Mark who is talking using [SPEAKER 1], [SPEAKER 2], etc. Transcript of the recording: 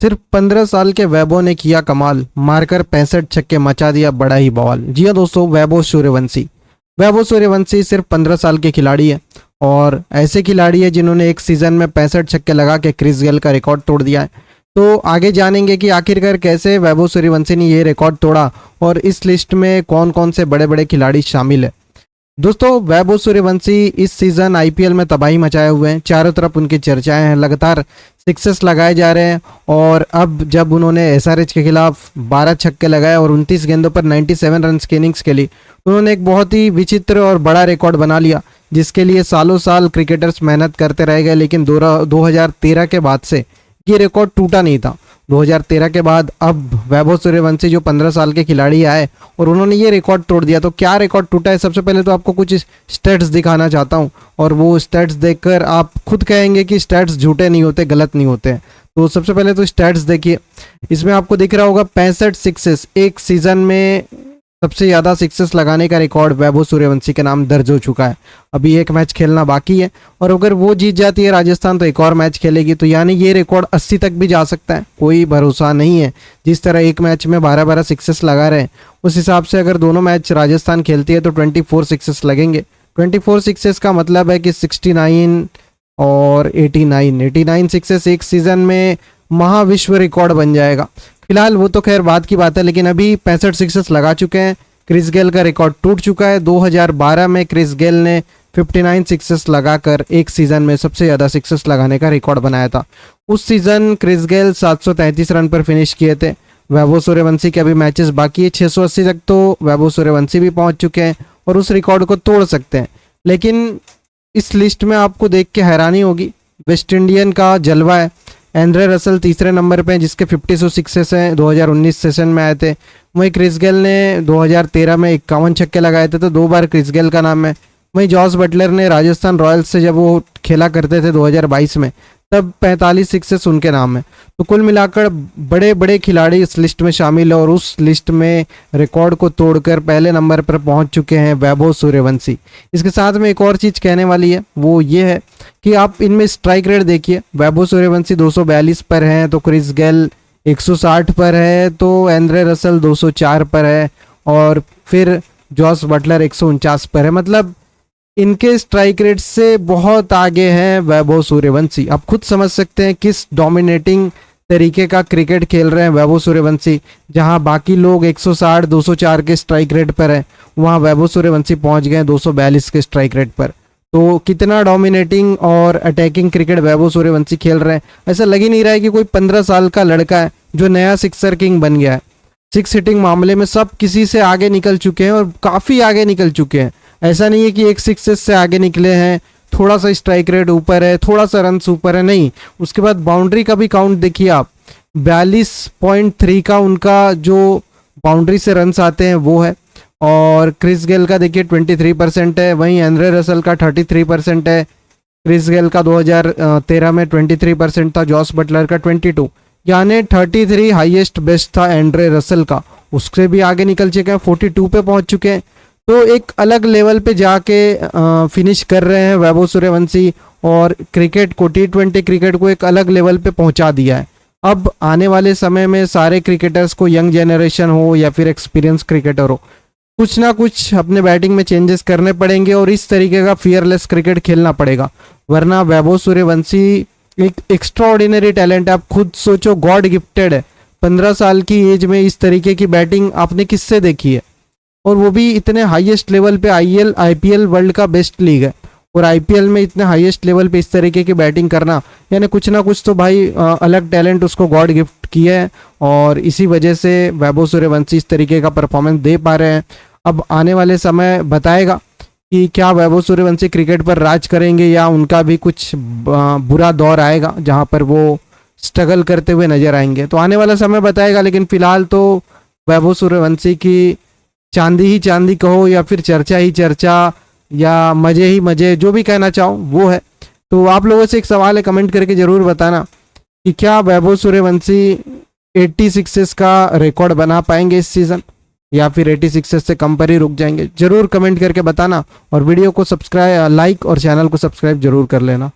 [SPEAKER 1] सिर्फ 15 साल के वैभव ने किया कमाल, मारकर 65 छक्के मचा दिया बड़ा ही बवाल। जी हाँ दोस्तों, वैभव सूर्यवंशी सिर्फ 15 साल के खिलाड़ी है और ऐसे खिलाड़ी है जिन्होंने एक सीज़न में 65 छक्के लगा के क्रिस गेल का रिकॉर्ड तोड़ दिया है। तो आगे जानेंगे कि आखिरकार कैसे वैभव सूर्यवंशी ने ये रिकॉर्ड तोड़ा और इस लिस्ट में कौन कौन से बड़े बड़े खिलाड़ी शामिल है। दोस्तों, वैभव सूर्यवंशी इस सीज़न आईपीएल में तबाही मचाए हुए हैं। चारों तरफ उनकी चर्चाएं हैं, लगातार सिक्सेस लगाए जा रहे हैं और अब जब उन्होंने एसआरएच के खिलाफ 12 छक्के लगाए और 29 गेंदों पर 97 रन की इनिंग्स खेली, उन्होंने एक बहुत ही विचित्र और बड़ा रिकॉर्ड बना लिया, जिसके लिए सालों साल क्रिकेटर्स मेहनत करते रह गए। लेकिन 2013 के बाद से ये रिकॉर्ड टूटा नहीं था। 2013 के बाद अब वैभव सूर्यवंशी जो 15 साल के खिलाड़ी आए और उन्होंने ये रिकॉर्ड तोड़ दिया। तो क्या रिकॉर्ड टूटा है, सबसे पहले तो आपको कुछ स्टैट्स दिखाना चाहता हूँ और वो स्टैट्स देखकर आप खुद कहेंगे कि स्टैट्स झूठे नहीं होते, गलत नहीं होते हैं। तो सबसे पहले तो स्टैट्स देखिए, इसमें आपको दिख रहा होगा 65 सिक्सेस। एक सीज़न में सबसे ज़्यादा सिक्सेस लगाने का रिकॉर्ड वैभव सूर्यवंशी के नाम दर्ज हो चुका है। अभी एक मैच खेलना बाकी है और अगर वो जीत जाती है राजस्थान तो एक और मैच खेलेगी, तो यानी ये रिकॉर्ड 80 तक भी जा सकता है, कोई भरोसा नहीं है। जिस तरह एक मैच में 12-12 सिक्सेस लगा रहे हैं, उस हिसाब से अगर दोनों मैच राजस्थान खेलती है तो 24 सिक्सेस लगेंगे। 24 सिक्सेस का मतलब है कि 69 और 89 सिक्सेस एक सीज़न में महाविश्व रिकॉर्ड बन जाएगा। फिलहाल वो तो खैर बात की बात है, लेकिन अभी 65 सिक्सेस लगा चुके हैं। क्रिस गेल का रिकॉर्ड टूट चुका है। 2012 में क्रिस गेल ने 59 सिक्सेस लगाकर एक सीज़न में सबसे ज़्यादा सिक्सेस लगाने का रिकॉर्ड बनाया था। उस सीज़न क्रिस गेल 733 रन पर फिनिश किए थे। वैभव सूर्यवंशी के अभी मैचेस बाकी है, 680 तक तो वैभव सूर्यवंशी भी पहुंच चुके हैं और उस रिकॉर्ड को तोड़ सकते हैं। लेकिन इस लिस्ट में आपको देख के हैरानी होगी, वेस्ट इंडियन का जलवा है। एंड्रे रसल तीसरे नंबर पे हैं जिसके 52 सिक्सेस हैं, 2019 सेशन में आए थे। वहीं क्रिस गेल ने 2013 में 51 छक्के लगाए थे, तो 2 बार क्रिस गेल का नाम है। वहीं जॉस बटलर ने राजस्थान रॉयल्स से जब वो खेला करते थे 2022 में, तब 45 सिक्सेस उनके नाम है। तो कुल मिलाकर बड़े बड़े खिलाड़ी इस लिस्ट में शामिल है और उस लिस्ट में रिकॉर्ड को तोड़कर पहले नंबर पर पहुंच चुके हैं वैभव सूर्यवंशी। इसके साथ में एक और चीज़ कहने वाली है, वो ये है कि आप इनमें स्ट्राइक रेट देखिए। वैभव सूर्यवंशी 242 पर हैं, तो क्रिस गेल 160 पर है, तो एंड्रे रसल 204 पर है और फिर जॉस बटलर 149 पर है। मतलब इनके स्ट्राइक रेट से बहुत आगे हैं वैभव सूर्यवंशी। आप खुद समझ सकते हैं किस डोमिनेटिंग तरीके का क्रिकेट खेल रहे हैं वैभव सूर्यवंशी। जहां बाकी लोग 160 204 के स्ट्राइक रेट पर हैं, वहां वैभव सूर्यवंशी पहुंच गए 242 के स्ट्राइक रेट पर। तो कितना डोमिनेटिंग और अटैकिंग क्रिकेट वैभव सूर्यवंशी खेल रहे हैं। ऐसा लग ही नहीं रहा है कि कोई 15 साल का लड़का है जो नया सिक्सर किंग बन गया है। सिक्स हिटिंग मामले में सब किसी से आगे निकल चुके हैं और काफ़ी आगे निकल चुके हैं। ऐसा नहीं है कि एक सिक्सेस से आगे निकले हैं, थोड़ा सा स्ट्राइक रेट ऊपर है, थोड़ा सा रन ऊपर है, नहीं। उसके बाद बाउंड्री का भी काउंट देखिए आप, 42.3 का उनका जो बाउंड्री से रन्स आते हैं वो है। और क्रिस गेल का देखिए 23% है, वहीं एंड्रे रसल का 33% है। क्रिस गेल का 2013 में 23% था, जॉस बटलर का 22, यानी 33 हाईएस्ट बेस्ट था एंड्रे रसल का। उससे भी आगे निकल चुके हैं, 42 पे पहुंच चुके हैं। तो एक अलग लेवल पे जाके फिनिश कर रहे हैं वैभव सूर्यवंशी और क्रिकेट को, T20 क्रिकेट को एक अलग लेवल पे पहुंचा दिया है। अब आने वाले समय में सारे क्रिकेटर्स को, यंग जनरेशन हो या फिर एक्सपीरियंस क्रिकेटर हो, कुछ ना कुछ अपने बैटिंग में चेंजेस करने पड़ेंगे और इस तरीके का फियरलेस क्रिकेट खेलना पड़ेगा। वरना वैभव सूर्यवंशी एक एक्स्ट्राऑर्डिनरी टैलेंट है। आप खुद सोचो, गॉड गिफ्टेड है। 15 साल की एज में इस तरीके की बैटिंग आपने किससे देखी है, और वो भी इतने हाईएस्ट लेवल पे। आईपीएल वर्ल्ड का बेस्ट लीग है और आईपीएल में इतने हाईएस्ट लेवल पे इस तरीके की बैटिंग करना, यानी कुछ ना कुछ तो भाई अलग टैलेंट उसको गॉड गिफ्ट किया है और इसी वजह से वैभव सूर्यवंशी इस तरीके का परफॉर्मेंस दे पा रहे हैं। अब आने वाले समय बताएगा कि क्या वैभव सूर्यवंशी क्रिकेट पर राज करेंगे या उनका भी कुछ बुरा दौर आएगा जहाँ पर वो स्ट्रगल करते हुए नजर आएंगे। तो आने वाला समय बताएगा, लेकिन फिलहाल तो वैभव सूर्यवंशी की चांदी ही चांदी कहो या फिर चर्चा ही चर्चा या मजे ही मजे, जो भी कहना चाहो वो है। तो आप लोगों से एक सवाल है, कमेंट करके ज़रूर बताना कि क्या वैभव सूर्यवंशी 86 का रिकॉर्ड बना पाएंगे इस सीज़न या फिर 86 से कम पर ही रुक जाएंगे। ज़रूर कमेंट करके बताना और वीडियो को सब्सक्राइब, लाइक और चैनल को सब्सक्राइब जरूर कर लेना।